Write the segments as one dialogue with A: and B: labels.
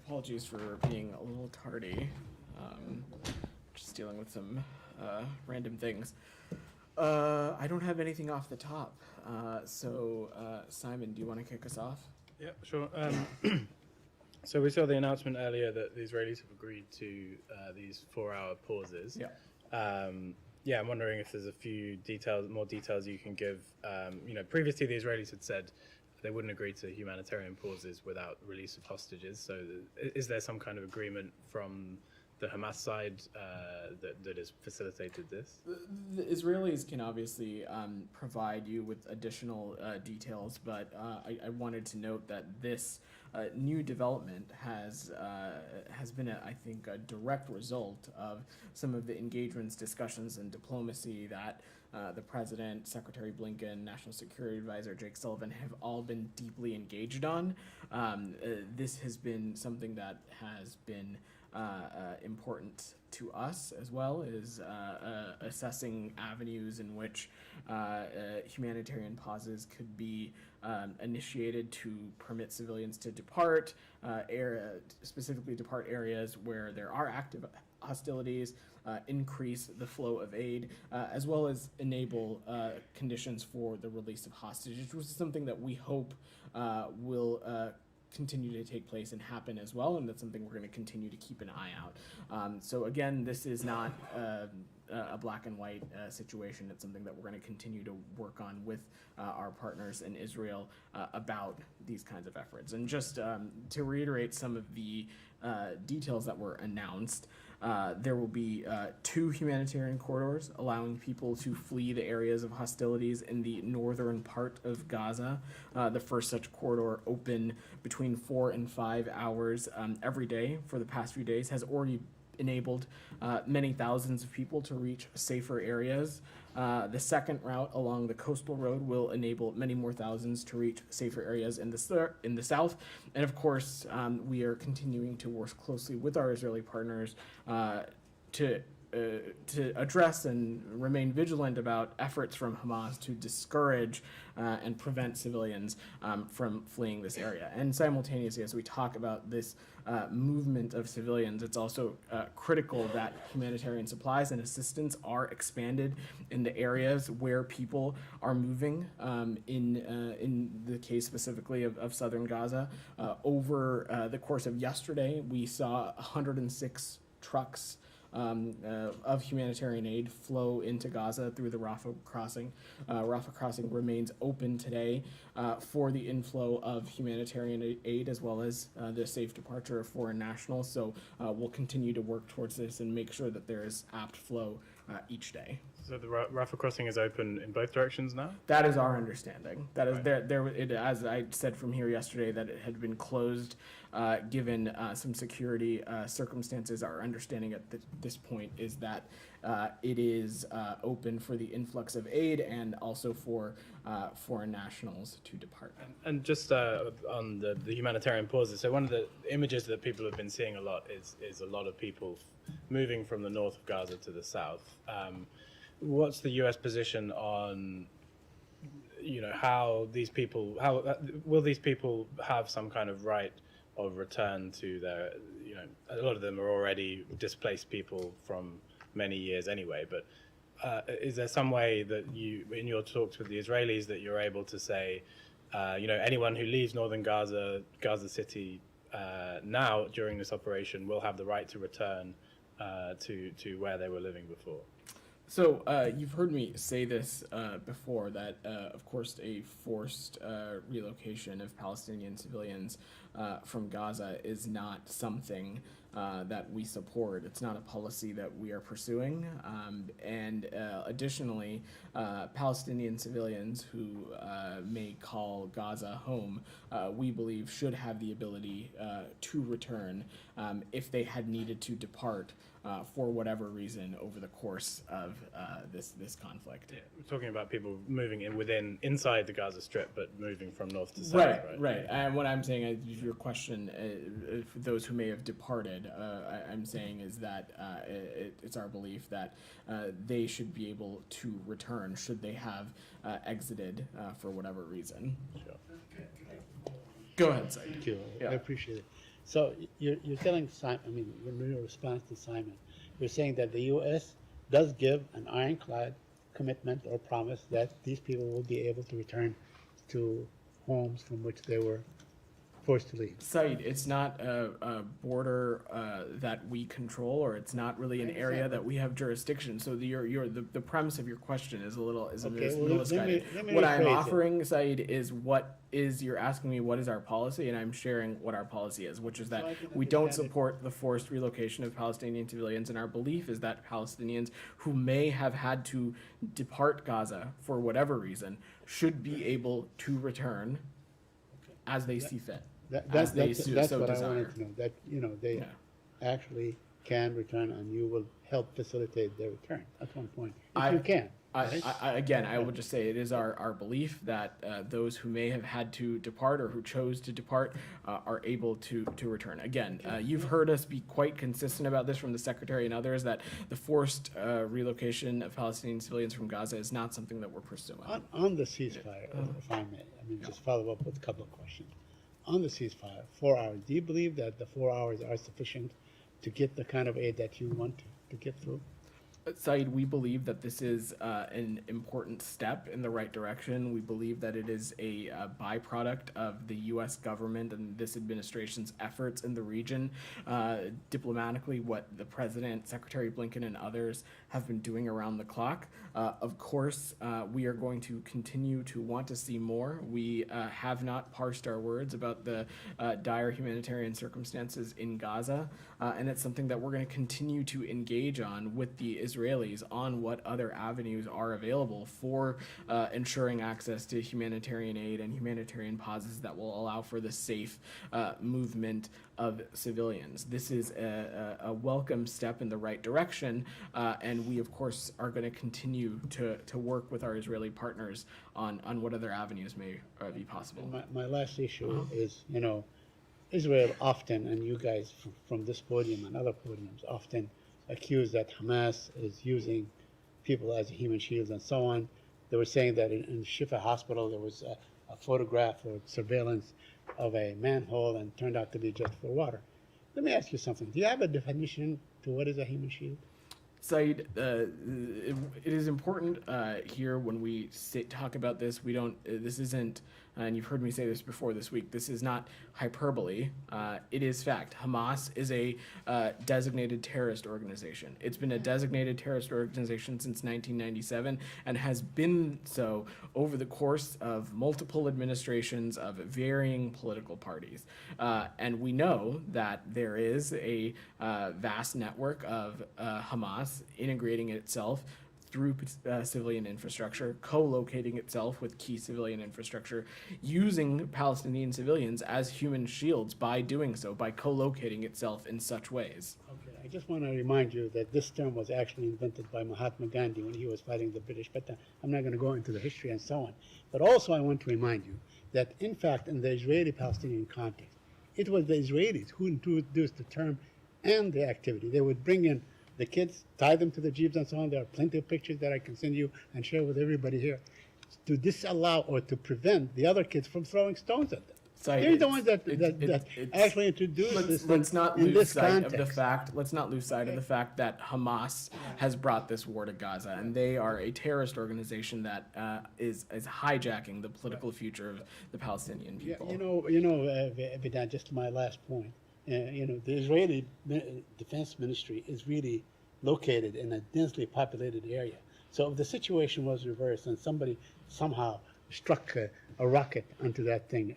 A: Apologies for being a little tardy. Just dealing with some random things. I don't have anything off the top. Simon, do you want to kick us off?
B: Yeah, sure. So we saw the announcement earlier that the Israelis have agreed to these 4-hour pauses.
A: Yeah.
B: I'm wondering if there's a few more details you can give. Previously the Israelis had said they wouldn't agree to humanitarian pauses without release of hostages. So is there some kind of agreement from the Hamas side that has facilitated this?
A: The Israelis can obviously provide you with additional details, but I wanted to note that this new development has been, I think, a direct result of some of the engagements, discussions, and diplomacy that the President, Secretary Blinken, National Security Advisor Jake Sullivan have all been deeply engaged on. This has been something that has been important to us as well, is assessing avenues in which humanitarian pauses could be initiated to permit civilians to depart, specifically depart areas where there are active hostilities, increase the flow of aid, as well as enable conditions for the release of hostages, which is something that we hope will continue to take place and happen as well, and that's something we're going to continue to keep an eye out. So again, this is not a black and white situation. It's something that we're going to continue to work on with our partners in Israel about these kinds of efforts. And just to reiterate some of the details that were announced, there will be 2 humanitarian corridors allowing people to flee the areas of hostilities in the northern part of Gaza. The first such corridor, open between 4 and 5 hours every day for the past few days, has already enabled many thousands of people to reach safer areas. The second route along the coastal road will enable many more thousands to reach safer areas in the south. And of course, we are continuing to work closely with our Israeli partners to address and remain vigilant about efforts from Hamas to discourage and prevent civilians from fleeing this area. And simultaneously, as we talk about this movement of civilians, it's also critical that humanitarian supplies and assistance are expanded in the areas where people are moving. In the case specifically of southern Gaza, over the course of yesterday, we saw 106 trucks of humanitarian aid flow into Gaza through the Rafah crossing. Rafah crossing remains open today for the inflow of humanitarian aid as well as the safe departure of foreign nationals. So we'll continue to work towards this and make sure that there is apt flow each day.
B: So the Rafah crossing is open in both directions now?
A: That is our understanding. That is
B: right.
A: As I said from here yesterday, that it had been closed given some security circumstances. Our understanding at this point is that it is open for the influx of aid and also for foreign nationals to depart.
B: And just on the humanitarian pauses, so one of the images that people have been seeing a lot is a lot of people moving from the north of Gaza to the south. What's the U.S. position on, how will these people have some kind of right of return to their, a lot of them are already displaced people from many years anyway, but is there some way that you, in your talks with the Israelis, that you're able to say, anyone who leaves northern Gaza City now during this operation will have the right to return to where they were living before?
A: So you've heard me say this before, that of course a forced relocation of Palestinian civilians from Gaza is not something that we support. It's not a policy that we are pursuing. And additionally, Palestinian civilians who may call Gaza home, we believe should have the ability to return if they had needed to depart for whatever reason over the course of this conflict.
B: Yeah, we're talking about people moving inside the Gaza Strip, but moving from north to south,
A: right. And what I'm saying, your question, for those who may have departed, I'm saying is that it's our belief that they should be able to return should they have exited for whatever reason.
B: Sure.
A: Go ahead, Said.
C: Thank you.
A: Yeah.
C: I appreciate it. So you're telling Simon, I mean, in your response to Simon, you're saying that the U.S. does give an ironclad commitment or promise that these people will be able to return to homes from which they were forced to leave.
A: Said, it's not a border that we control, or it's not really an area that we have jurisdiction. So the premise of your question is a little
C: Okay, well,
A: misguided.
C: let me
A: What I'm
C: rephrase it.
A: offering, Said, is you're asking me what is our policy, and I'm sharing what our policy is, which is that
C: So I can
A: we don't
C: understand it.
A: support the forced relocation of Palestinian civilians, and our belief is that Palestinians who may have had to depart Gaza for whatever reason should be able to return as they see fit.
C: That's
A: so
C: what I
A: desire.
C: wanted to know, that, they
A: Yeah.
C: actually can return and you will help facilitate their return. That's one point. If
A: I-
C: you can. right?
A: I will just say it is our belief that those who may have had to depart or who chose to depart are able to return. Again, you've heard us be quite consistent about this from the Secretary and others, that the forced relocation of Palestinian civilians from Gaza is not something that we're pursuing.
C: On the ceasefire, if I may, just follow up with a couple of questions. On the ceasefire, 4 hours, do you believe that the 4 hours are sufficient to get the kind of aid that you want to get through?
A: Saeed, we believe that this is an important step in the right direction. We believe that it is a byproduct of the U.S. government and this administration's efforts in the region. Diplomatically, what the President, Secretary Blinken, and others have been doing around the clock. Of course, we are going to continue to want to see more. We have not parsed our words about the dire humanitarian circumstances in Gaza, and it's something that we're going to continue to engage on with the Israelis on what other avenues are available for ensuring access to humanitarian aid and humanitarian pauses that will allow for the safe movement of civilians. This is a welcome step in the right direction, and we, of course, are going to continue to work with our Israeli partners on what other avenues may be possible.
C: My last issue is, Israel often, and you guys from this podium and other podiums, often accuse that Hamas is using people as human shields and so on. They were saying that in Shifa Hospital there was a photograph or surveillance of a manhole and turned out to be just for water. Let me ask you something. Do you have a definition to what is a human shield?
A: Said, it is important here when we talk about this. We don't. This isn't, and you've heard me say this before this week. This is not hyperbole. It is fact. Hamas is a designated terrorist organization. It's been a designated terrorist organization since 1997 and has been so over the course of multiple administrations of varying political parties. And we know that there is a vast network of Hamas integrating itself through civilian infrastructure, co-locating itself with key civilian infrastructure, using Palestinian civilians as human shields by doing so, by co-locating itself in such ways.
C: Okay, I just want to remind you that this term was actually invented by Mahatma Gandhi when he was fighting the British, but I'm not going to go into the history and so on. But also I want to remind you that, in fact, in the Israeli-Palestinian context, it was the Israelis who introduced the term and the activity. They would bring in the kids, tie them to the jeeps and so on. There are plenty of pictures that I can send you and share with everybody here, to disallow or to prevent the other kids from throwing stones at them. They're the ones that actually introduced this
A: Let's not
C: in
A: lose
C: this
A: sight of the
C: context.
A: fact. Let's not lose sight of the fact that Hamas has brought this war to Gaza, and they are a terrorist organization that is hijacking the political future of the Palestinian
C: Yeah,
A: people.
C: Vedant, just to my last point, the Israeli Defense Ministry is really located in a densely populated area. So if the situation was reversed and somebody somehow struck a rocket onto that thing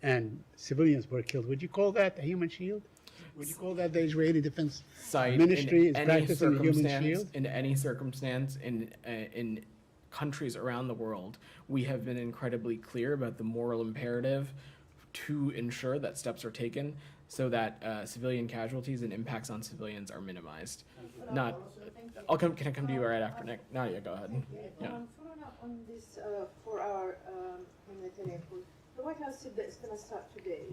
C: and civilians were killed, would you call that a human shield? Would you call that the Israeli Defense
A: Site
C: Ministry is
A: in any
C: practicing a human
A: circumstance,
C: shield?
A: in any circumstance, in countries around the world, we have been incredibly clear about the moral imperative to ensure that steps are taken so that civilian casualties and impacts on civilians are minimized. Not. Can I come to you right after Nick? Nadia, go ahead. Yeah.
D: Following up on this 4-hour humanitarian pause, the White House said that it's going to start today.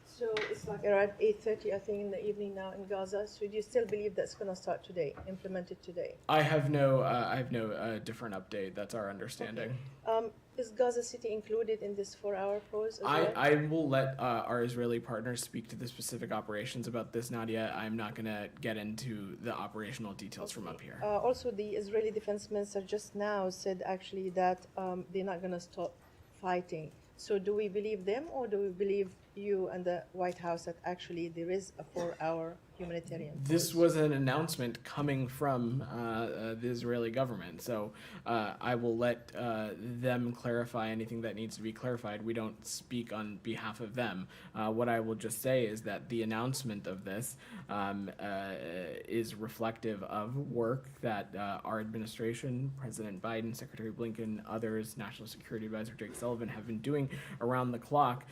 D: So it's like around 8:30, I think, in the evening now in Gaza. So do you still believe that's going to start today, implemented today?
A: I have no different update. That's our understanding.
D: Is Gaza City included in this 4-hour pause as well?
A: I will let our Israeli partners speak to the specific operations about this, Nadia. I'm not going to get into the operational details from up here.
D: Also, the Israeli defense minister just now said actually that they're not going to stop fighting. So do we believe them, or do we believe you and the White House that actually there is a 4-hour humanitarian pause?
A: This was an announcement coming from the Israeli government, so I will let them clarify anything that needs to be clarified. We don't speak on behalf of them. What I will just say is that the announcement of this is reflective of work that our administration, President Biden, Secretary Blinken, others, National Security Advisor Jake Sullivan have been doing around the clock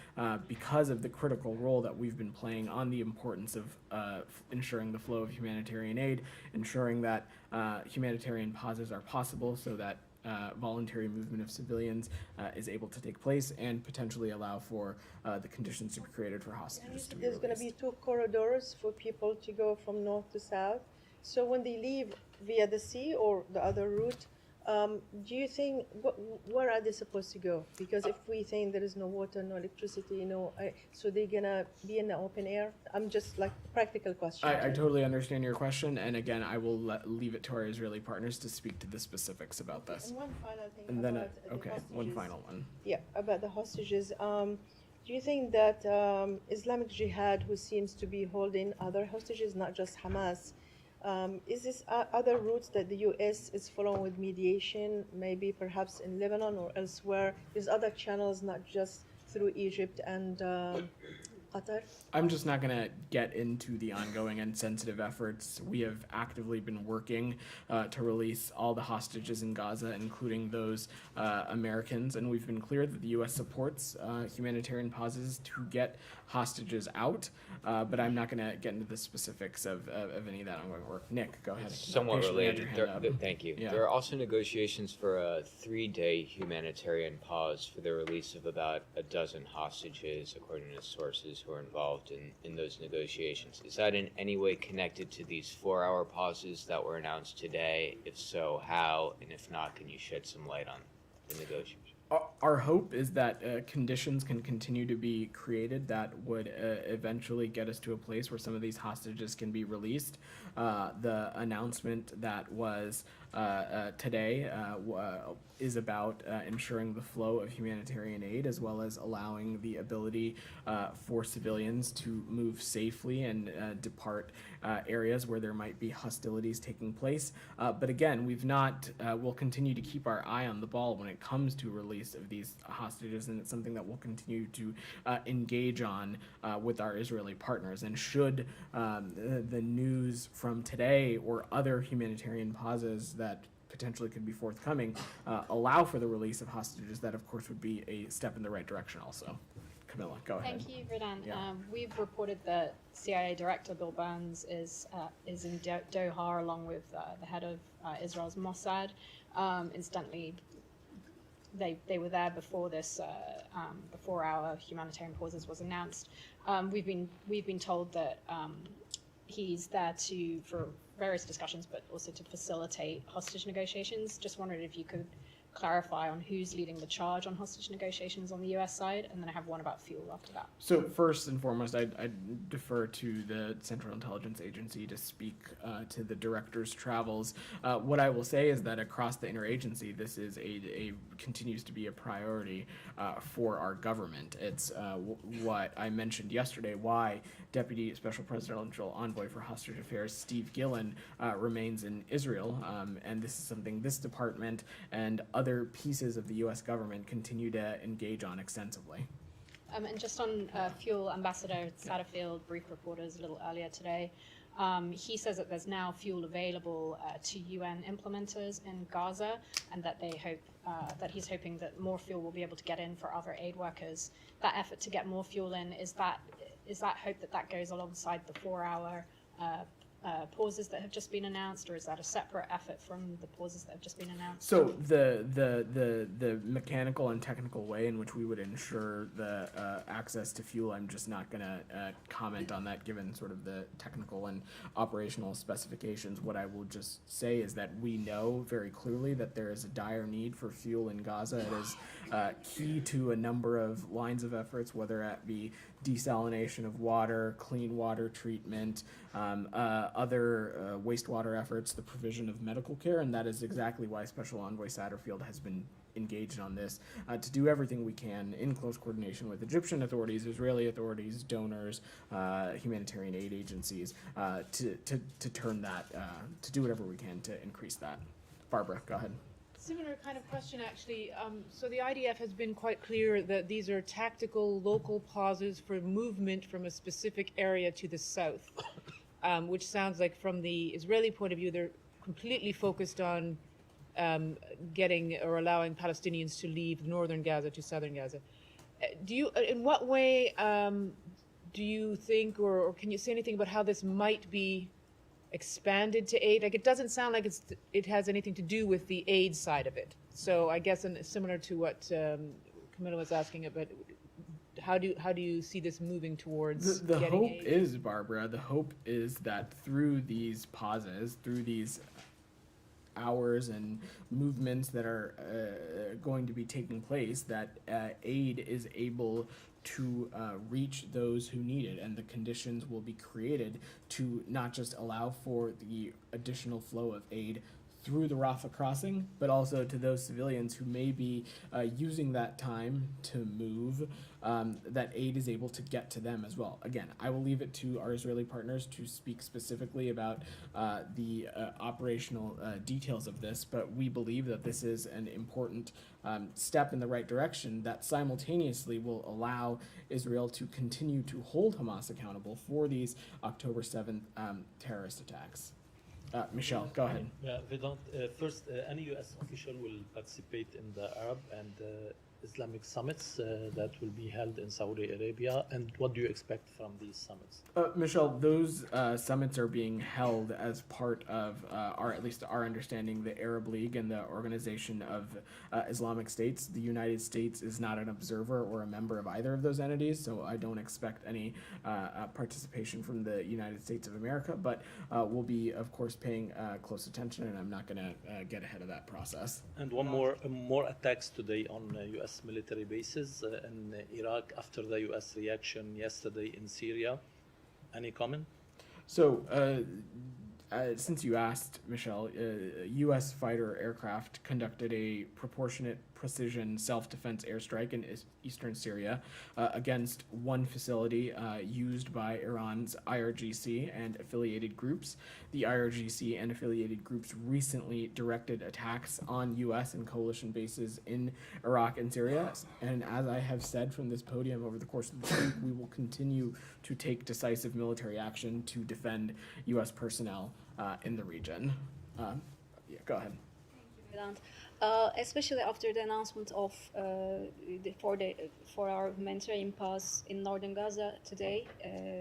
A: because of the critical role that we've been playing on the importance of ensuring the flow of humanitarian aid, ensuring that humanitarian pauses are possible so that voluntary movement of civilians is able to take place and potentially allow for the conditions to be created for hostages to be
D: There's going to be
A: released.
D: 2 corridors for people to go from north to south. So when they leave via the sea or the other route, do you think, where are they supposed to go? Because if we think there is no water, no electricity, so they're going to be in the open air? I'm just like practical question.
A: I totally understand your question, and again, I will leave it to our Israeli partners to speak to the specifics about this.
D: And one final thing
A: And then,
D: about the
A: okay, one
D: hostages.
A: final one.
D: Yeah, about the hostages. Do you think that Islamic Jihad, who seems to be holding other hostages, not just Hamas, is this other routes that the U.S. is following with mediation, maybe perhaps in Lebanon or elsewhere? There's other channels, not just through Egypt and Qatar?
A: I'm just not going to get into the ongoing and sensitive efforts. We have actively been working to release all the hostages in Gaza, including those Americans, and we've been clear that the U.S. supports humanitarian pauses to get hostages out, but I'm not going to get into the specifics of any of that ongoing work. Nick, go ahead.
E: Somewhat
A: Patiently had
E: related.
A: your hand up.
E: Thank you.
A: Yeah.
E: There are also negotiations for a 3-day humanitarian pause for the release of about a dozen hostages, according to sources who are involved in those negotiations. Is that in any way connected to these 4-hour pauses that were announced today? If so, how? And if not, can you shed some light on the negotiations?
A: Our hope is that conditions can continue to be created that would eventually get us to a place where some of these hostages can be released. The announcement that was today is about ensuring the flow of humanitarian aid, as well as allowing the ability for civilians to move safely and depart areas where there might be hostilities taking place. But again, we'll continue to keep our eye on the ball when it comes to release of these hostages, and it's something that we'll continue to engage on with our Israeli partners. And should the news from today or other humanitarian pauses that potentially could be forthcoming allow for the release of hostages, that of course would be a step in the right direction also. Camilla, go ahead.
F: Thank you, Vedant.
A: Yeah.
F: We've reported that CIA Director Bill Burns is in Doha along with the head of Israel's Mossad. Incidentally, they were there before this before our humanitarian pauses was announced. We've been told that he's there for various discussions, but also to facilitate hostage negotiations. Just wondered if you could clarify on who's leading the charge on hostage negotiations on the U.S. side, and then I have one about fuel after that.
A: So first and foremost, I'd defer to the Central Intelligence Agency to speak to the director's travels. What I will say is that across the interagency, this is continues to be a priority for our government. It's what I mentioned yesterday, why Deputy Special Presidential Envoy for Hostage Affairs Steve Gillen remains in Israel, and this is something this department and other pieces of the U.S. government continue to engage on extensively.
F: And just on fuel, Ambassador Satterfield briefed reporters a little earlier today. He says that there's now fuel available to UN implementers in Gaza, and that they hope that he's hoping that more fuel will be able to get in for other aid workers. That effort to get more fuel in, is that hope that goes alongside the 4-hour pauses that have just been announced, or is that a separate effort from the pauses that have just been announced?
A: So the mechanical and technical way in which we would ensure the access to fuel, I'm just not going to comment on that given sort of the technical and operational specifications. What I will just say is that we know very clearly that there is a dire need for fuel in Gaza. It is key to a number of lines of efforts, whether it be desalination of water, clean water treatment, other wastewater efforts, the provision of medical care, and that is exactly why Special Envoy Satterfield has been engaged on this to do everything we can in close coordination with Egyptian authorities, Israeli authorities, donors, humanitarian aid agencies, to turn that, to do whatever we can to increase that. Barbara, go ahead.
G: Similar kind of question, actually. So the IDF has been quite clear that these are tactical local pauses for movement from a specific area to the south, which sounds like from the Israeli point of view, they're completely focused on getting or allowing Palestinians to leave northern Gaza to southern Gaza. In what way do you think, or can you say anything about how this might be expanded to aid? Like, it doesn't sound like it has anything to do with the aid side of it. So I guess similar to what Camilla was asking about, how do you see this moving towards
A: the
G: getting
A: hope
G: aid?
A: is, Barbara, the hope is that through these pauses, through these hours and movements that are going to be taking place, that aid is able to reach those who need it, and the conditions will be created to not just allow for the additional flow of aid through the Rafah crossing, but also to those civilians who may be using that time to move, that aid is able to get to them as well. Again, I will leave it to our Israeli partners to speak specifically about the operational details of this, but we believe that this is an important step in the right direction that simultaneously will allow Israel to continue to hold Hamas accountable for these October 7th terrorist attacks. Michelle, go ahead.
H: Vedant, first, any U.S. official will participate in the Arab and Islamic summits that will be held in Saudi Arabia, and what do you expect from these summits?
A: Michelle, those summits are being held as part of, at least our understanding, the Arab League and the Organization of Islamic States. The United States is not an observer or a member of either of those entities, so I don't expect any participation from the United States of America, but we'll be, of course, paying close attention, and I'm not going to get ahead of that process.
H: And one more attacks today on U.S. military bases in Iraq after the U.S. reaction yesterday in Syria. Any comment?
A: So, since you asked, Michelle, U.S. fighter aircraft conducted a proportionate precision self-defense airstrike in eastern Syria against one facility used by Iran's IRGC and affiliated groups. The IRGC and affiliated groups recently directed attacks on U.S. and coalition bases in Iraq and Syria. And as I have said from this podium over the course of the week, we will continue to take decisive military action to defend U.S. personnel in the region. Go ahead.
I: Vedant. Especially after the announcement of for our humanitarian pause in northern Gaza today,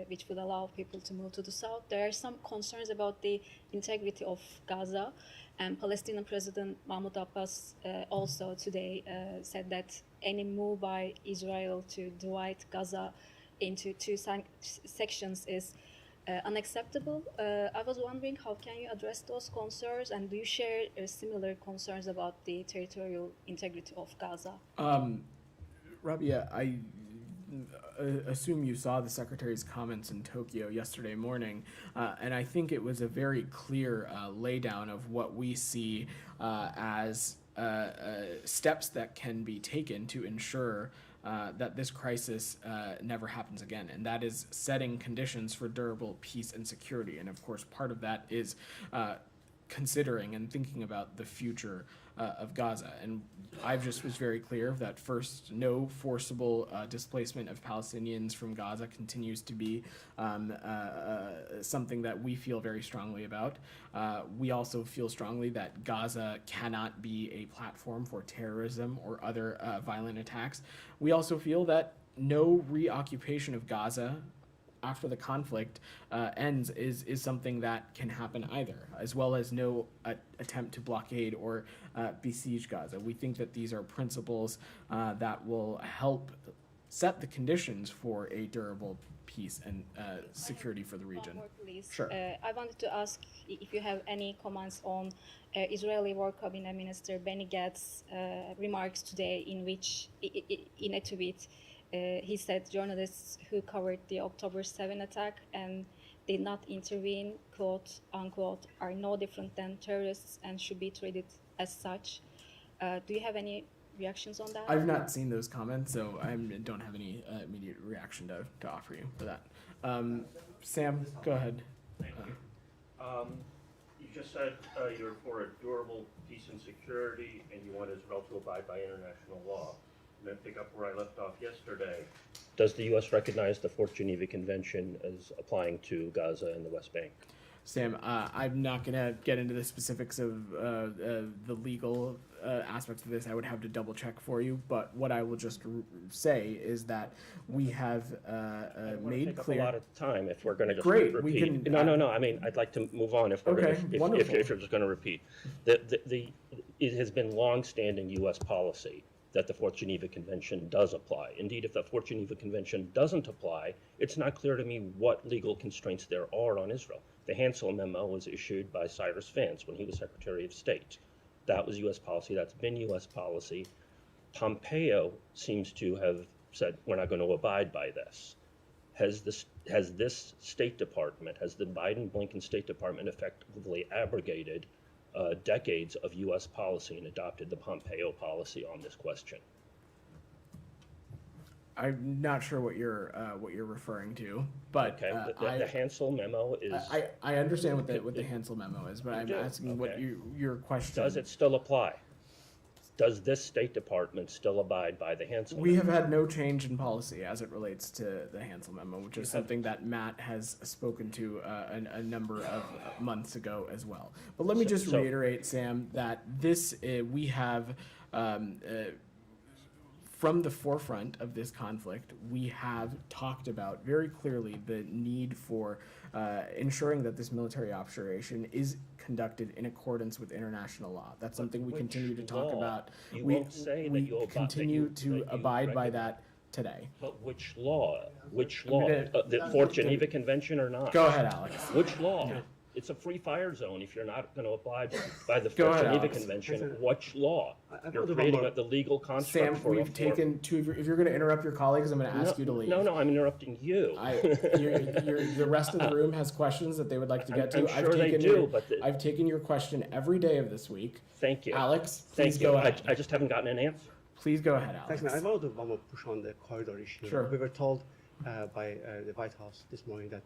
I: which would allow people to move to the south, there are some concerns about the integrity of Gaza, and Palestinian President Mahmoud Abbas also today said that any move by Israel to divide Gaza into two sections is unacceptable. I was wondering, how can you address those concerns, and do you share similar concerns about the territorial integrity of Gaza?
A: Rabia, I assume you saw the Secretary's comments in Tokyo yesterday morning, and I think it was a very clear laydown of what we see as steps that can be taken to ensure that this crisis never happens again, and that is setting conditions for durable peace and security. And of course, part of that is considering and thinking about the future of Gaza. And I just was very clear that first, no forcible displacement of Palestinians from Gaza continues to be something that we feel very strongly about. We also feel strongly that Gaza cannot be a platform for terrorism or other violent attacks. We also feel that no reoccupation of Gaza after the conflict ends is something that can happen either, as well as no attempt to blockade or besiege Gaza. We think that these are principles that will help set the conditions for a durable peace and security for the region.
I: One more, please.
A: Sure.
I: I wanted to ask if you have any comments on Israeli War Cabinet Minister Benny Gantz's remarks today, in which, in a tweet, he said journalists who covered the October 7 attack and did not intervene, quote unquote, are no different than terrorists and should be treated as such. Do you have any reactions on that?
A: I've not seen those comments, so I don't have any immediate reaction to offer you for that. Sam, go ahead.
J: You just said you're for a durable peace and security, and you want Israel to abide by international law. And then pick up where I left off yesterday.
K: Does the U.S. recognize the Fourth Geneva Convention as applying to Gaza and the West Bank?
A: Sam, I'm not going to get into the specifics of the legal aspects of this. I would have to double check for you. But what I will just say is that we have made
K: take
A: clear.
K: Up a lot of time if we're going to just
A: Great,
K: repeat.
A: we can.
K: No. I mean, I'd like to move on if we're
A: Okay,
K: going to,
A: wonderful.
K: if you're just going to repeat. It has been long-standing U.S. policy that the Fourth Geneva Convention does apply. Indeed, if the Fourth Geneva Convention doesn't apply, it's not clear to me what legal constraints there are on Israel. The Hansel Memo was issued by Cyrus Vance when he was Secretary of State. That was U.S. policy. That's been U.S. policy. Pompeo seems to have said, we're not going to abide by this. Has this State Department, has the Biden-Blinken State Department effectively abrogated decades of U.S. policy and adopted the Pompeo policy on this question?
A: I'm not sure what you're referring to, but
K: Okay, the Hansel Memo is.
A: I understand what the Hansel Memo is, but I'm asking what
K: Okay.
A: your question.
K: Does it still apply? Does this State Department still abide by the Hansel
A: We
K: Memo?
A: have had no change in policy as it relates to the Hansel Memo, which is something that Matt has spoken to a number of months ago as well. But let me just reiterate, Sam, that this we have. From the forefront of this conflict, we have talked about very clearly the need for ensuring that this military operation is conducted in accordance with international law. That's something we continue to talk about.
K: You
A: We
K: won't say that
A: we
K: you
A: continue to abide by
K: recognize-
A: that today.
K: But which law? Which law?
A: gonna-
K: The Fourth Geneva Convention or not?
A: Go ahead, Alex.
K: Which law? It's a free fire zone if you're not going to abide by the
A: Go
K: Fourth
A: ahead,
K: Geneva
A: Alex.
K: Convention. Which law?
C: I've
K: You're
C: got
K: creating
C: one more.
K: the legal construct
A: Sam,
K: for
A: we've taken two. If you're going to interrupt your colleagues, I'm going to ask you to leave.
K: No, I'm interrupting you.
A: The rest of the room has questions that they would like to get to.
K: I'm sure they do, but
A: I've taken your question every day of this week.
K: Thank you.
A: Alex,
K: Thank
A: please
K: you.
A: go ahead.
K: I just haven't gotten an answer.
A: Please go ahead,
C: Thanks,
A: Alex.
C: man. I want to do one more push on the corridor issue.
A: Sure.
C: We were told by the White House this morning that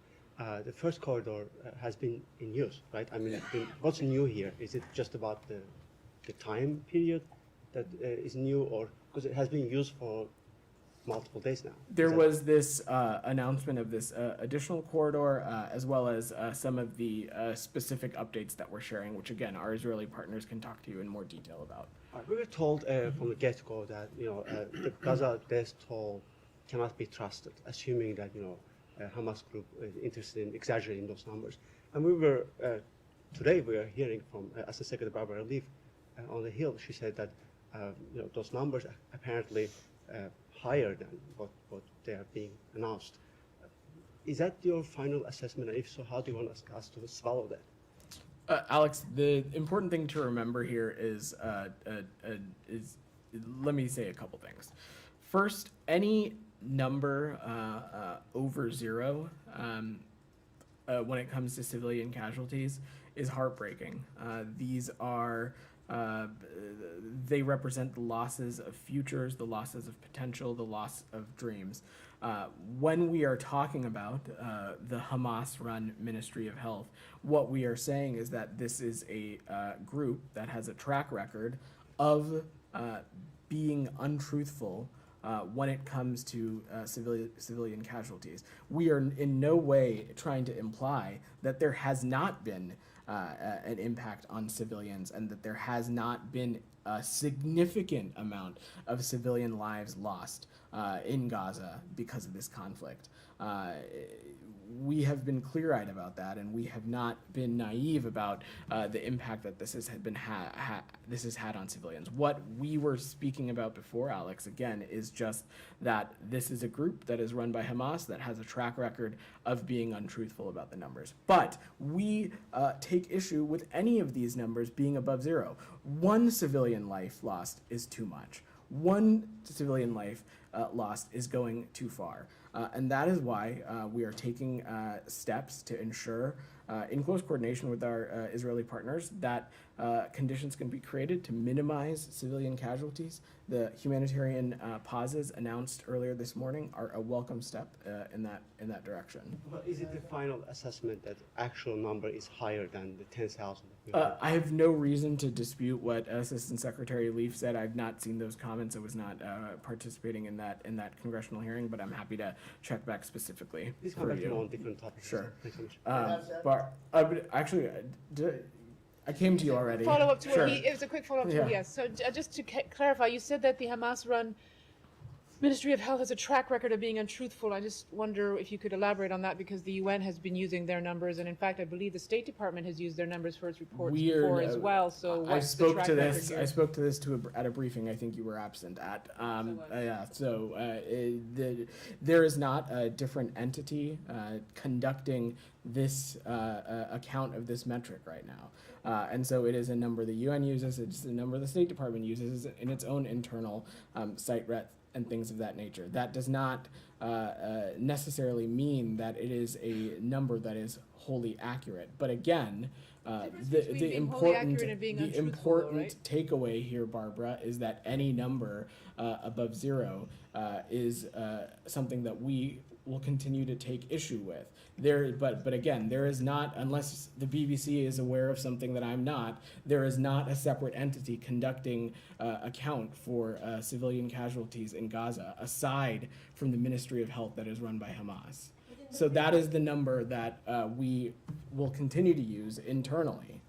C: the first corridor has been in use, right? I mean, what's new here? Is it just about the time period that is new, or because it has been used for multiple days now?
A: There was this announcement of this additional corridor, as well as some of the specific updates that we're sharing, which again, our Israeli partners can talk to you in more detail about.
C: We were told from the get-go that the Gaza death toll cannot be trusted, assuming that Hamas group is interested in exaggerating those numbers. And we were today we are hearing from Assistant Secretary Barbara Leaf on the Hill. She said that those numbers are apparently higher than what they are being announced. Is that your final assessment? And if so, how do you want us to swallow that?
A: Alex, the important thing to remember here is let me say a couple things. First, any number over zero when it comes to civilian casualties is heartbreaking. These are they represent the losses of futures, the losses of potential, the loss of dreams. When we are talking about the Hamas-run Ministry of Health, what we are saying is that this is a group that has a track record of being untruthful when it comes to civilian casualties. We are in no way trying to imply that there has not been an impact on civilians and that there has not been a significant amount of civilian lives lost in Gaza because of this conflict. We have been clear-eyed about that, and we have not been naive about the impact that this has had on civilians. What we were speaking about before, Alex, again, is just that this is a group that is run by Hamas that has a track record of being untruthful about the numbers. But we take issue with any of these numbers being above zero. One civilian life lost is too much. One civilian life lost is going too far. And that is why we are taking steps to ensure, in close coordination with our Israeli partners, that conditions can be created to minimize civilian casualties. The humanitarian pauses announced earlier this morning are a welcome step in that direction.
L: But is it the final assessment that actual number is higher than the 10,000?
A: I have no reason to dispute what Assistant Secretary Leaf said. I've not seen those comments. I was not participating in that congressional hearing, but I'm happy to check back specifically.
L: Please come
A: for
L: back
A: you.
L: to on different topics.
A: Sure.
L: Thanks so much.
A: But actually, I came to you already.
G: Follow up to
A: Sure.
G: what it was a quick follow up to
A: Yeah.
G: yes. So just to clarify, you said that the Hamas-run Ministry of Health has a track record of being untruthful. I just wonder if you could elaborate on that, because the UN has been using their numbers, and in fact, I believe the State Department has used their numbers for its reports before as well. So
A: I
G: what's
A: spoke
G: the track
A: to
G: record
A: this.
G: here?
A: I spoke to this at a briefing. I think you were absent at. There is not a different entity conducting this account of this metric right now, and so it is a number the UN uses. It's a number the State Department uses in its own internal site rep and things of that nature. That does not necessarily mean that it is a number that is wholly accurate. But again, the important takeaway here, Barbara, is that any number above zero is something that we will continue to take issue with. But again, there is not, unless the BBC is aware of something that I'm not, there is not a separate entity conducting account for civilian casualties in Gaza, aside from the Ministry of Health that is run by Hamas. So that is the number that we will continue to use internally.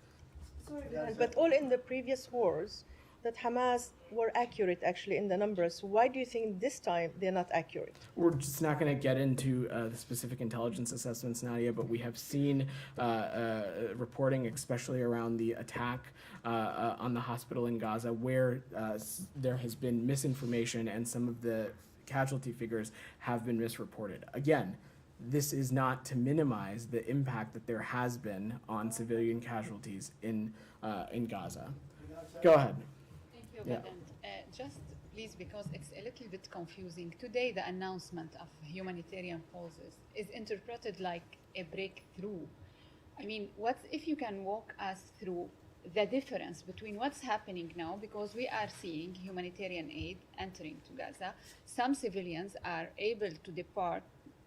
D: Sorry, but all in the previous wars, that Hamas were accurate actually in the numbers. Why do you think this time they're not accurate?
A: We're just not going to get into the specific intelligence assessments, Nadia, but we have seen reporting, especially around the attack on the hospital in Gaza, where there has been misinformation and some of the casualty figures have been misreported. Again, this is not to minimize the impact that there has been on civilian casualties in Gaza. Go ahead.
M: Thank you,
A: Yeah.
M: Vedant. Just please, because it's a little bit confusing. Today, the announcement of humanitarian pauses is interpreted like a breakthrough. I mean, what if you can walk us through the difference between what's happening now, because we are seeing humanitarian aid entering to Gaza. Some civilians are able to depart,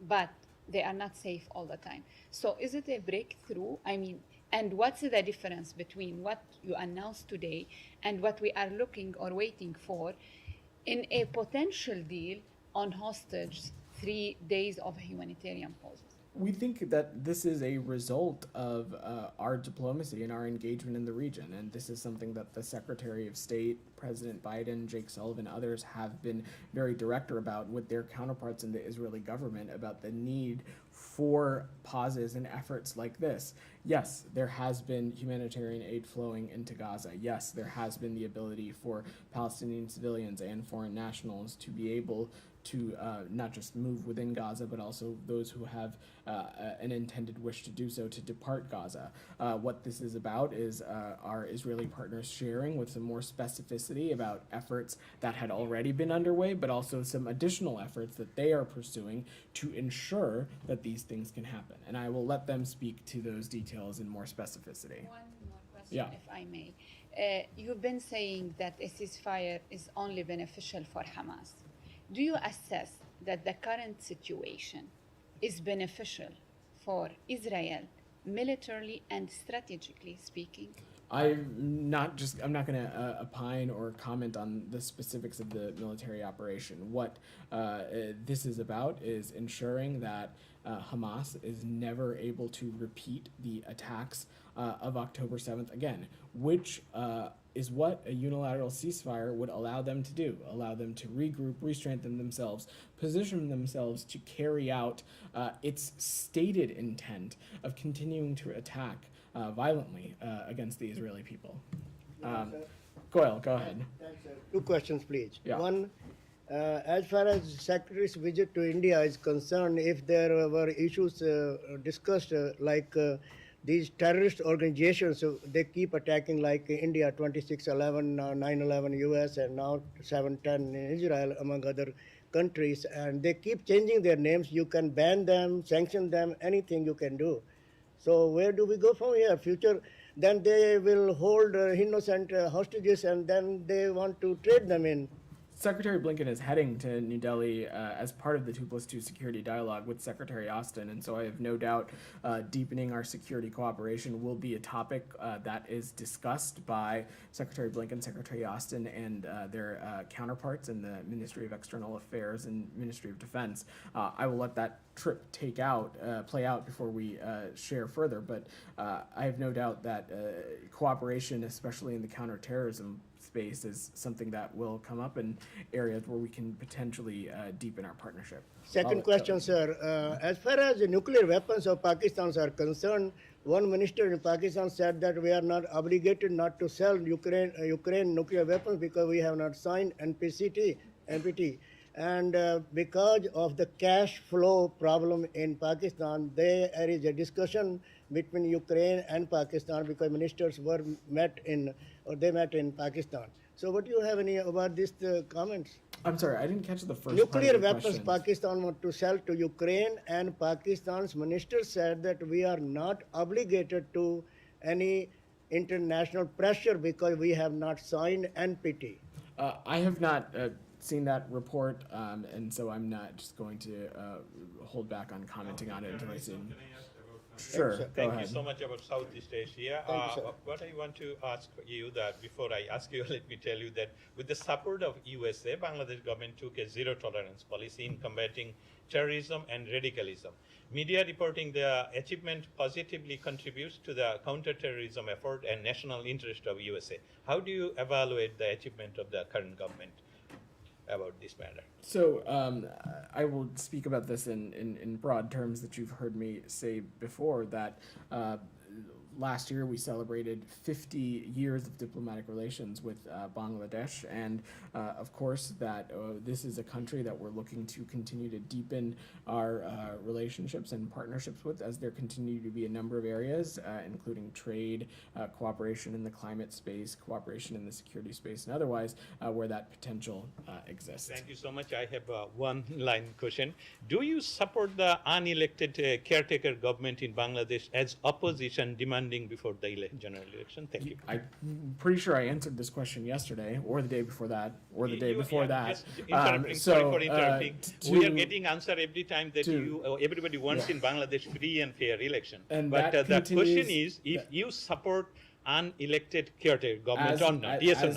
M: but they are not safe all the time. So is it a breakthrough? I mean, and what's the difference between what you announced today and what we are looking or waiting for in a potential deal on hostage 3 days of humanitarian pauses?
A: We think that this is a result of our diplomacy and our engagement in the region, and this is something that the Secretary of State, President Biden, Jake Sullivan, others have been very direct about with their counterparts in the Israeli government about the need for pauses and efforts like this. Yes, there has been humanitarian aid flowing into Gaza. Yes, there has been the ability for Palestinian civilians and foreign nationals to be able to not just move within Gaza, but also those who have an intended wish to do so to depart Gaza. What this is about is our Israeli partners sharing with some more specificity about efforts that had already been underway, but also some additional efforts that they are pursuing to ensure that these things can happen. And I will let them speak to those details in more specificity.
M: One more question,
A: Yeah.
M: if I may. You've been saying that a ceasefire is only beneficial for Hamas. Do you assess that the current situation is beneficial for Israel, militarily and strategically speaking?
A: I'm not going to opine or comment on the specifics of the military operation. What this is about is ensuring that Hamas is never able to repeat the attacks of October 7th again, which is what a unilateral ceasefire would allow them to do, allow them to regroup, re-strengthen themselves, position themselves to carry out its stated intent of continuing to attack violently against the Israeli people. Goyle, go ahead.
N: Thanks, sir. Two questions, please.
A: Yeah.
N: One, as far as Secretary's visit to India is concerned, if there were issues discussed these terrorist organizations, they keep attacking like India, 26/11, 9/11 US, and now 7/10 in Israel, among other countries, and they keep changing their names. You can ban them, sanction them, anything you can do. So where do we go from here? Future, then they will hold innocent hostages, and then they want to trade them in.
A: Secretary Blinken is heading to New Delhi as part of the 2+2 security dialogue with Secretary Austin, and so I have no doubt deepening our security cooperation will be a topic that is discussed by Secretary Blinken, Secretary Austin, and their counterparts in the Ministry of External Affairs and Ministry of Defense. I will let that trip play out before we share further, but I have no doubt that cooperation, especially in the counterterrorism space, is something that will come up in areas where we can potentially deepen our partnership.
N: Second question, sir. As far as the nuclear weapons of Pakistan are concerned, one minister in Pakistan said that we are not obligated not to sell Ukraine nuclear weapons because we have not signed NPT. And because of the cash flow problem in Pakistan, there is a discussion between Ukraine and Pakistan because ministers met in Pakistan. So what do you have any about these comments?
A: I'm sorry, I didn't catch the first
N: Nuclear
A: part of the
N: weapons
A: question.
N: Pakistan want to sell to Ukraine, and Pakistan's minister said that we are not obligated to any international pressure because we have not signed NPT.
A: I have not seen that report, and so I'm not just going to hold back on commenting on it until I see it. Sure, go
O: Thank
A: ahead.
O: you so much about Southeast Asia. What I want to ask you that before I ask you, let me tell you that with the support of USA, Bangladesh government took a zero tolerance policy in combating terrorism and radicalism. Media reporting the achievement positively contributes to the counterterrorism effort and national interest of USA. How do you evaluate the achievement of the current government about this matter?
A: So I will speak about this in broad terms that you've heard me say before, that last year we celebrated 50 years of diplomatic relations with Bangladesh, and of course that this is a country that we're looking to continue to deepen our relationships and partnerships with, as there continue to be a number of areas, including trade, cooperation in the climate space, cooperation in the security space, and otherwise, where that potential exists.
O: Thank you so much. I have one line question. Do you support the unelected caretaker government in Bangladesh as opposition demanding before the general election? Thank you.
A: I'm pretty sure I answered this question yesterday, or the day before that, or the day before that.
O: Just sorry for interrupting. We are getting answer every time that everybody wants in Bangladesh free and fair election.
A: And
O: but
A: that
O: the question
A: continues-
O: is, if you support unelected caretaker government or not, yes or no?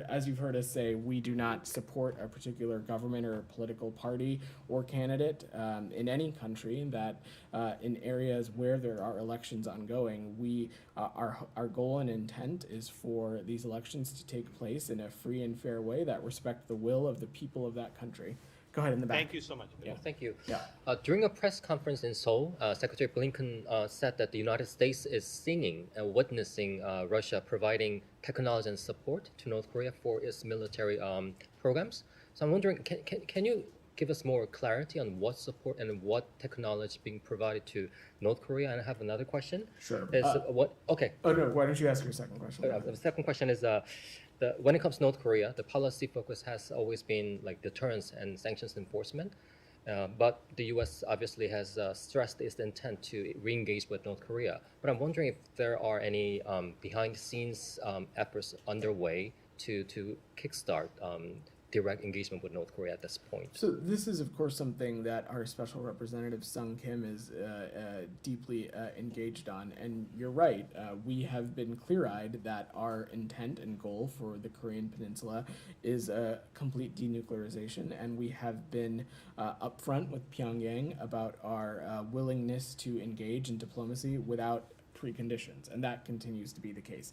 A: As you've heard us say, we do not support a particular government or political party or candidate in any country. That in areas where there are elections ongoing, our goal and intent is for these elections to take place in a free and fair way that respect the will of the people of that country. Go ahead in the back.
O: Thank you so much.
A: Yeah.
P: Thank you.
A: Yeah.
P: During a press conference in Seoul, Secretary Blinken said that the United States is seeing and witnessing Russia providing technology and support to North Korea for its military programs. So I'm wondering, can you give us more clarity on what support and what technology being provided to North Korea? And I have another question.
A: Sure.
P: Okay.
A: Oh no, why don't you ask your second question?
P: The second question is, when it comes to North Korea, the policy focus has always been like deterrence and sanctions enforcement. But the U.S. obviously has stressed its intent to re-engage with North Korea. But I'm wondering if there are any behind-the-scenes efforts underway to kickstart direct engagement with North Korea at this point.
A: So this is, of course, something that our special representative Sung Kim is deeply engaged on. And you're right, we have been clear-eyed that our intent and goal for the Korean Peninsula is a complete denuclearization, and we have been upfront with Pyongyang about our willingness to engage in diplomacy without preconditions, and that continues to be the case.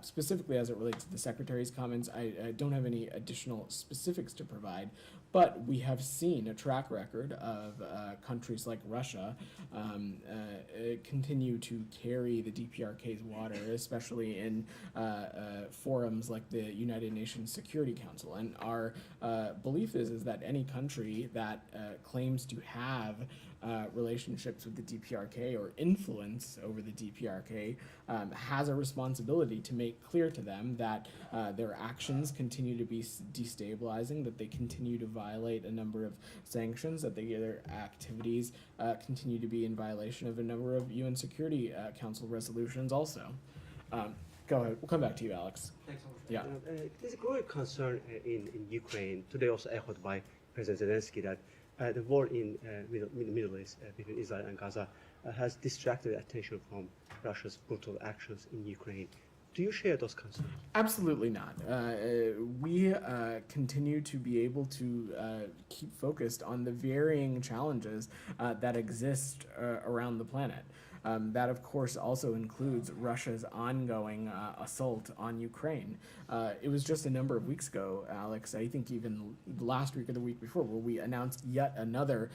A: Specifically as it relates to the Secretary's comments, I don't have any additional specifics to provide, but we have seen a track record of countries like Russia continue to carry the DPRK's water, especially in forums like the United Nations Security Council. And our belief is that any country that claims to have relationships with the DPRK or influence over the DPRK has a responsibility to make clear to them that their actions continue to be destabilizing, that they continue to violate a number of sanctions, that their activities continue to be in violation of a number of UN Security Council resolutions also. Go ahead. We'll come back to you, Alex.
L: Thanks so much.
A: Yeah.
L: There's a growing concern in Ukraine, today also echoed by President Zelensky, that the war in Middle East between Israel and Gaza has distracted attention from Russia's brutal actions in Ukraine. Do you share those concerns?
A: Absolutely not. We continue to be able to keep focused on the varying challenges that exist around the planet. That, of course, also includes Russia's ongoing assault on Ukraine. It was just a number of weeks ago, Alex, I think even last week or the week before, where we announced yet another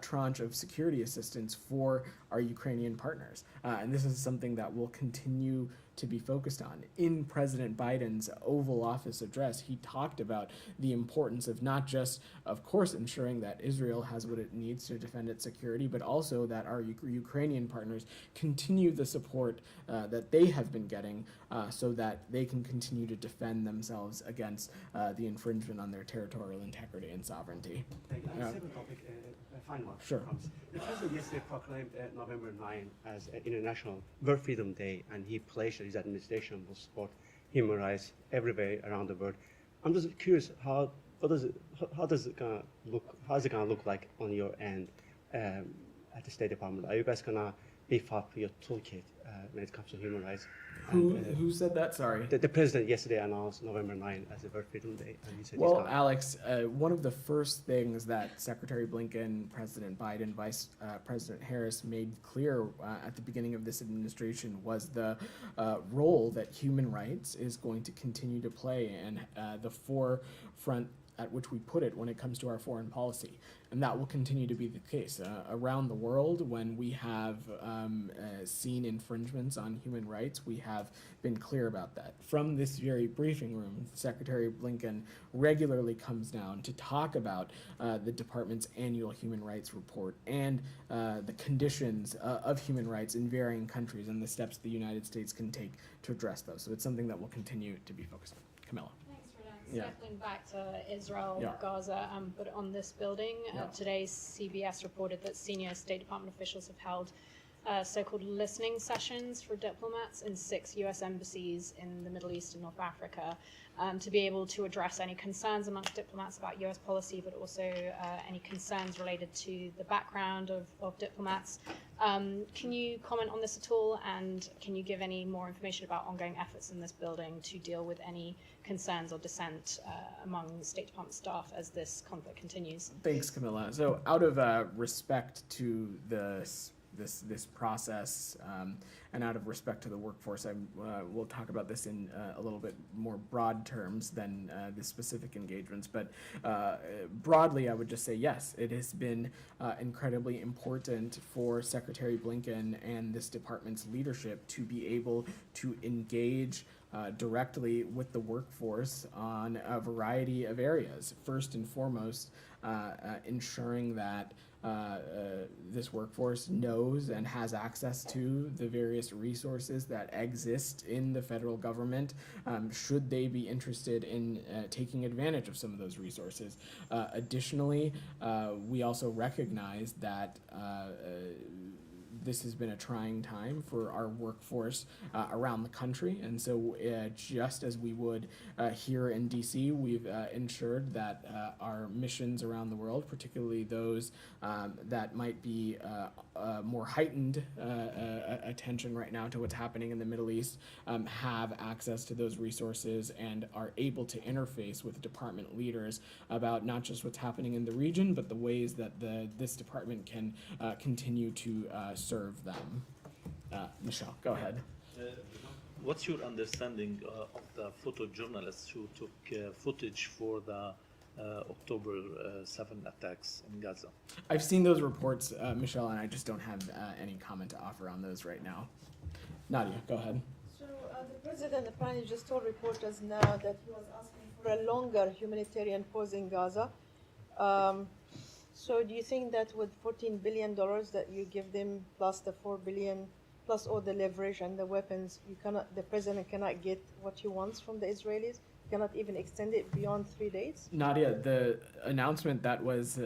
A: tranche of security assistance for our Ukrainian partners. And this is something that will continue to be focused on. In President Biden's Oval Office address, he talked about the importance of not just, of course, ensuring that Israel has what it needs to defend its security, but also that our Ukrainian partners continue the support that they have been getting so that they can continue to defend themselves against the infringement on their territorial integrity and sovereignty.
L: Thank you. Second topic, final one.
A: Sure.
L: The president yesterday proclaimed November 9 as International World Freedom Day, and he pledged that his administration will support human rights everywhere around the world. I'm just curious, how is it gonna look like on your end at the State Department? Are you guys gonna beef up your toolkit when it comes to human rights?
A: Who said that? Sorry.
L: The president yesterday announced November 9 as a World Freedom Day, and he said
A: well, Alex, one of the first things that Secretary Blinken, President Biden, Vice President Harris made clear at the beginning of this administration was the role that human rights is going to continue to play and the forefront at which we put it when it comes to our foreign policy. And that will continue to be the case. Around the world, when we have seen infringements on human rights, we have been clear about that. From this very briefing room, Secretary Blinken regularly comes down to talk about the department's annual human rights report and the conditions of human rights in varying countries and the steps the United States can take to address those. So it's something that will continue to be focused on. Camilla.
F: Circling back to Israel,
A: Yeah.
F: Gaza, but on this building, today CBS reported that senior State Department officials have held so-called listening sessions for diplomats in 6 U.S. embassies in the Middle East and North Africa to be able to address any concerns amongst diplomats about U.S. policy, but also any concerns related to the background of diplomats. Can you comment on this at all, and can you give any more information about ongoing efforts in this building to deal with any concerns or dissent among State Department staff as this conflict continues?
A: Thanks, Camilla. So out of respect to this process and out of respect to the workforce, we'll talk about this in a little bit more broad terms than the specific engagements. But broadly, I would just say yes, it has been incredibly important for Secretary Blinken and this department's leadership to be able to engage directly with the workforce on a variety of areas. First and foremost, ensuring that this workforce knows and has access to the various resources that exist in the federal government, should they be interested in taking advantage of some of those resources. Additionally, we also recognize that this has been a trying time for our workforce around the country, and so just as we would here in DC, we've ensured that our missions around the world, particularly those that might be more heightened attention right now to what's happening in the Middle East, have access to those resources and are able to interface with department leaders about not just what's happening in the region, but the ways that this department can continue to serve them. Michelle, go ahead.
H: What's your understanding of the photojournalists who took footage for the October 7 attacks in Gaza?
A: I've seen those reports, Michelle, and I just don't have any comment to offer on those right now. Nadia, go ahead.
D: So the president apparently just told reporters now that he was asking for a longer humanitarian pause in Gaza. So do you think that with $14 billion that you give them, plus the $4 billion, plus all the leverage and the weapons, the president cannot get what he wants from the Israelis? Cannot even extend it beyond 3 days?
A: Nadia, the announcement that was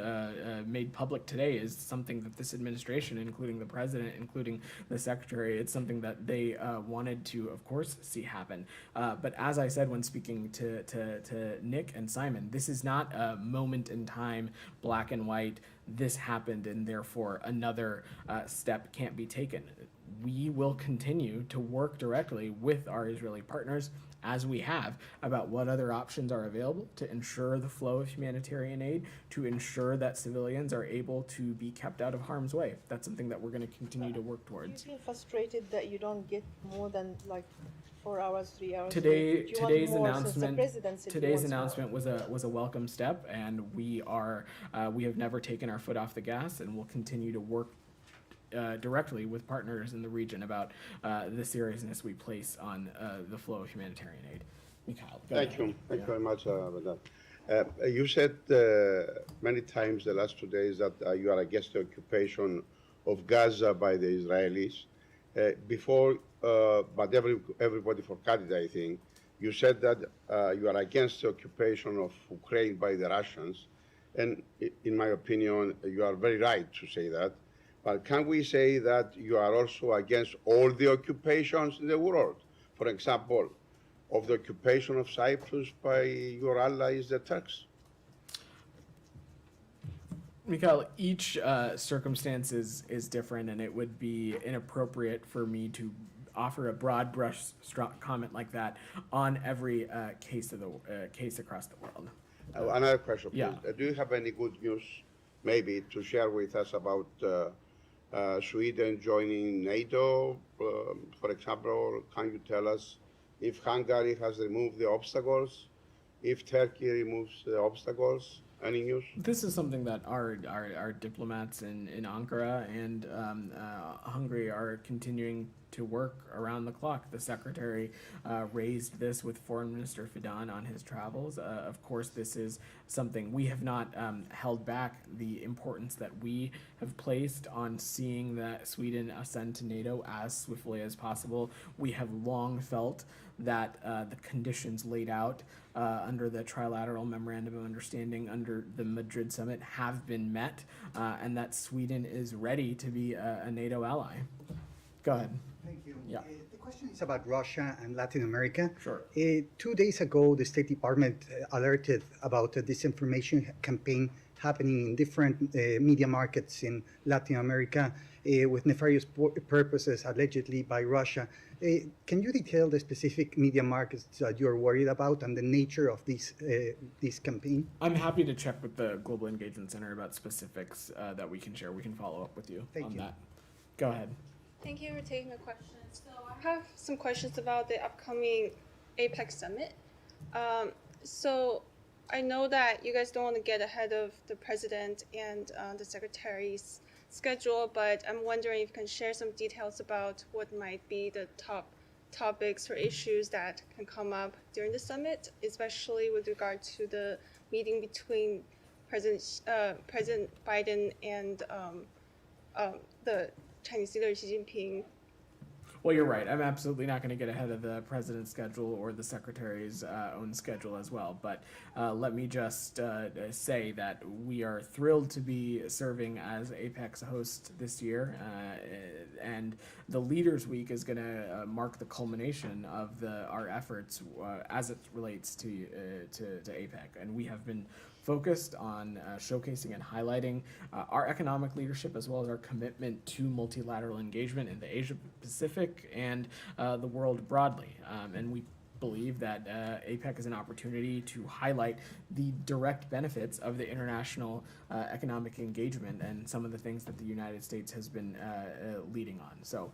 A: made public today is something that this administration, including the president, including the secretary, it's something that they wanted to, of course, see happen. But as I said when speaking to Nick and Simon, this is not a moment in time, black and white, this happened and therefore another step can't be taken. We will continue to work directly with our Israeli partners, as we have, about what other options are available to ensure the flow of humanitarian aid, to ensure that civilians are able to be kept out of harm's way. That's something that we're going to continue to work towards.
D: Do you feel frustrated that you don't get more than like 4 hours, 3 hours?
A: Today's announcement was a welcome step, and we have never taken our foot off the gas, and we'll continue to work directly with partners in the region about the seriousness we place on the flow of humanitarian aid. Mikhail, go ahead.
Q: Thank you very much, Vedant. You said many times the last 2 days that you are against the occupation of Gaza by the Israelis. Before, but everybody forgot it, I think. You said that you are against the occupation of Ukraine by the Russians. And in my opinion, you are very right to say that. But can we say that you are also against all the occupations in the world? For example, of the occupation of Cyprus by your allies, the Turks?
A: Mikhail, each circumstance is different, and it would be inappropriate for me to offer a broad brush comment like that on every case across the world.
Q: Another question, please.
A: Yeah.
Q: Do you have any good news, maybe, to share with us about Sweden joining NATO, for example? Can you tell us if Hungary has removed the obstacles, if Turkey removes the obstacles? Any news?
A: This is something that our diplomats in Ankara and Hungary are continuing to work around the clock. The secretary raised this with Foreign Minister Fidan on his travels. Of course, this is something we have not held back the importance that we have placed on seeing that Sweden ascend to NATO as swiftly as possible. We have long felt that the conditions laid out under the trilateral memorandum of understanding under the Madrid summit have been met, and that Sweden is ready to be a NATO ally. Go ahead.
R: Thank you.
A: Yeah.
R: The question is about Russia and Latin America.
A: Sure.
R: 2 days ago, the State Department alerted about a disinformation campaign happening in different media markets in Latin America with nefarious purposes allegedly by Russia. Can you detail the specific media markets that you're worried about and the nature of this campaign?
A: I'm happy to check with the Global Engagement Center about specifics that we can share. We can follow up with you on that. Go ahead.
S: Thank you for taking the question. So I have some questions about the upcoming APEC summit. So I know that you guys don't want to get ahead of the president and the secretary's schedule, but I'm wondering if you can share some details about what might be the top topics or issues that can come up during the summit, especially with regard to the meeting between President Biden and the Chinese leader Xi Jinping.
A: Well, you're right. I'm absolutely not going to get ahead of the president's schedule or the secretary's own schedule as well. But let me just say that we are thrilled to be serving as APEC's host this year. And the Leaders Week is going to mark the culmination of our efforts as it relates to APEC. And we have been focused on showcasing and highlighting our economic leadership as well as our commitment to multilateral engagement in the Asia Pacific and the world broadly. And we believe that APEC is an opportunity to highlight the direct benefits of the international economic engagement and some of the things that the United States has been leading on. So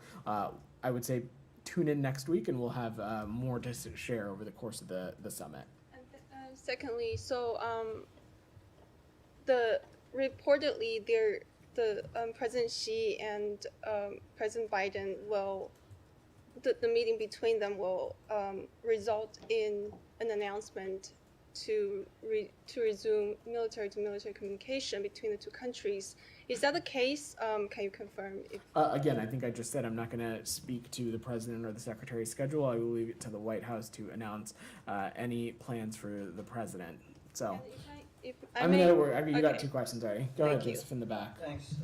A: I would say tune in next week and we'll have more to share over the course of the summit.
S: And secondly, so reportedly President Xi and President Biden will, the meeting between them will result in an announcement to resume military-to-military communication between the two countries. Is that the case? Can you confirm?
A: Again, I think I just said I'm not going to speak to the president or the secretary's schedule. I will leave it to the White House to announce any plans for the president. So, you got 2 questions already. Go ahead, Joseph, in the back.
T: Thanks.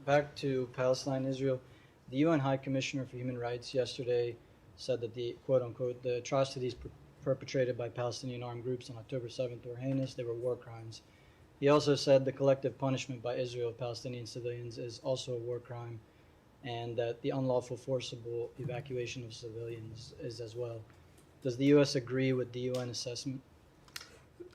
T: Back to Palestine, Israel. The UN High Commissioner for Human Rights yesterday said that the quote-unquote the atrocities perpetrated by Palestinian armed groups on October 7th were heinous. They were war crimes. He also said the collective punishment by Israel of Palestinian civilians is also a war crime, and that the unlawful forcible evacuation of civilians is as well. Does the U.S. agree with the UN assessment?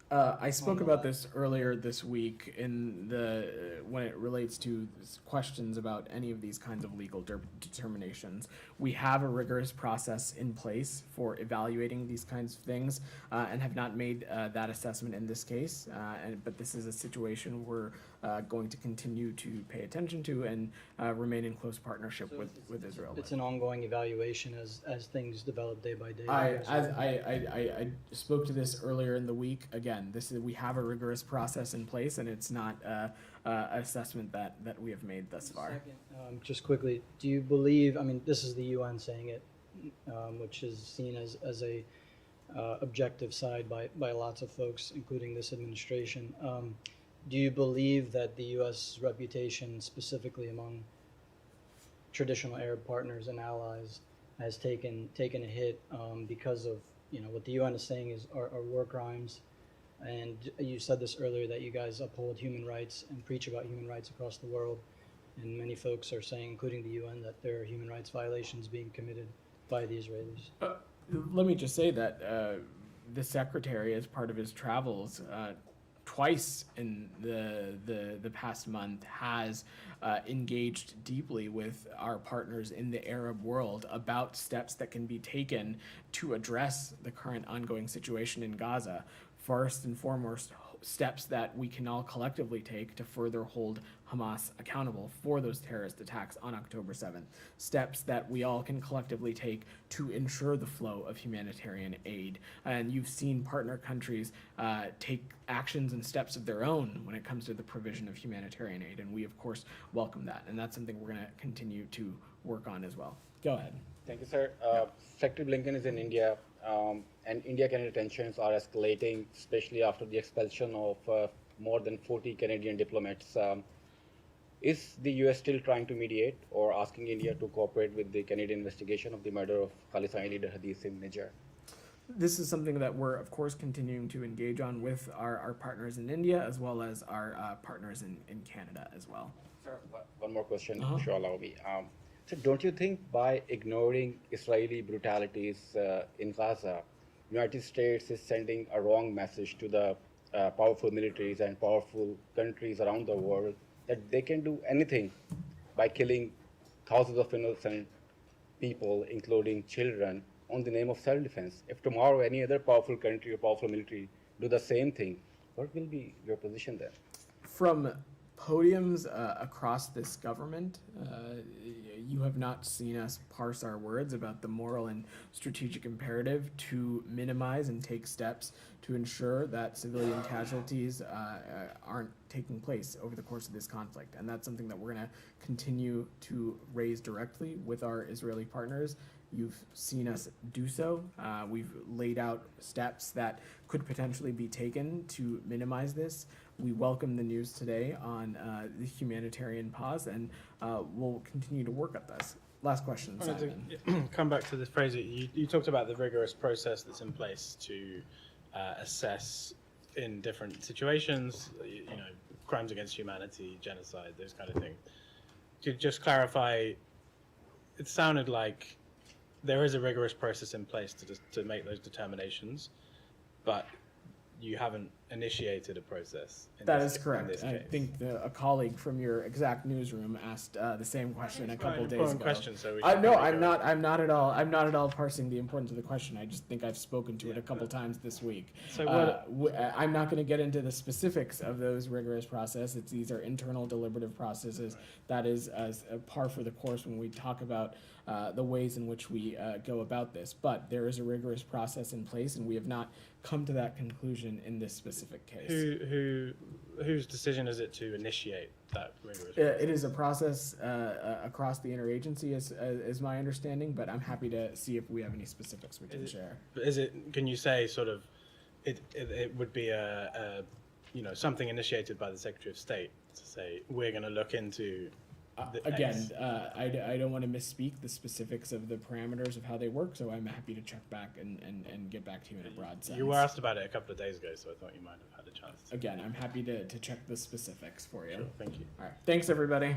A: I spoke about this earlier this week when it relates to questions about any of these kinds of legal determinations. We have a rigorous process in place for evaluating these kinds of things and have not made that assessment in this case. But this is a situation we're going to continue to pay attention to and remain in close partnership with Israel.
T: It's an ongoing evaluation as things develop day by day.
A: I spoke to this earlier in the week. Again, we have a rigorous process in place, and it's not an assessment that we have made thus far.
T: Second, just quickly, do you believe? I mean, this is the UN saying it, which is seen as a objective side by lots of folks, including this administration. Do you believe that the U.S. reputation, specifically among traditional Arab partners and allies, has taken a hit because of what the UN is saying are war crimes? And you said this earlier, that you guys uphold human rights and preach about human rights across the world. And many folks are saying, including the UN, that there are human rights violations being committed by the Israelis.
A: Let me just say that the secretary, as part of his travels, twice in the past month, has engaged deeply with our partners in the Arab world about steps that can be taken to address the current ongoing situation in Gaza. First and foremost, steps that we can all collectively take to further hold Hamas accountable for those terrorist attacks on October 7th. Steps that we all can collectively take to ensure the flow of humanitarian aid. And you've seen partner countries take actions and steps of their own when it comes to the provision of humanitarian aid. And we, of course, welcome that. And that's something we're going to continue to work on as well. Go ahead.
U: Thank you, sir. Secretary Blinken is in India. And India-Canada tensions are escalating, especially after the expulsion of more than 40 Canadian diplomats. Is the U.S. still trying to mediate or asking India to cooperate with the Canadian investigation of the murder of Palestinian leader Hadith in Niger?
A: This is something that we're, of course, continuing to engage on with our partners in India, as well as our partners in Canada as well.
U: Sir, one more question, if you allow me. So don't you think by ignoring Israeli brutalities in Gaza, United States is sending a wrong message to the powerful militaries and powerful countries around the world that they can do anything by killing thousands of innocent people, including children, on the name of self-defense? If tomorrow any other powerful country or powerful military do the same thing, what will be your position then?
A: From podiums across this government, you have not seen us parse our words about the moral and strategic imperative to minimize and take steps to ensure that civilian casualties aren't taking place over the course of this conflict. And that's something that we're going to continue to raise directly with our Israeli partners. You've seen us do so. We've laid out steps that could potentially be taken to minimize this. We welcome the news today on the humanitarian pause, and we'll continue to work at this. Last question, Simon.
B: Come back to this phrase. You talked about the rigorous process that's in place to assess in different situations, crimes against humanity, genocide, those kind of things. To just clarify, it sounded like there is a rigorous process in place to make those determinations, but you haven't initiated a process.
A: That is correct. I think a colleague from your exact newsroom asked the same question a couple days ago.
B: Question, so we
A: No, I'm not at all. I'm not at all parsing the importance of the question. I just think I've spoken to it a couple times this week.
B: So
A: I'm not going to get into the specifics of those rigorous processes. These are internal deliberative processes. Right. That is as a par for the course when we talk about the ways in which we go about this. But there is a rigorous process in place, and we have not come to that conclusion in this specific case.
B: Whose decision is it to initiate that rigorous process?
A: It is a process across the interagency, is my understanding, but I'm happy to see if we have any specifics we can share.
B: Can you say sort of, it would be something initiated by the Secretary of State to say, we're going to look into
A: Again, I don't want to misspeak the specifics of the parameters of how they work, so I'm happy to check back and get back to you in a broad sense.
B: You were asked about it a couple of days ago, so I thought you might have had a chance.
A: Again, I'm happy to check the specifics for you.
B: Sure, thank you.
A: All right, thanks everybody.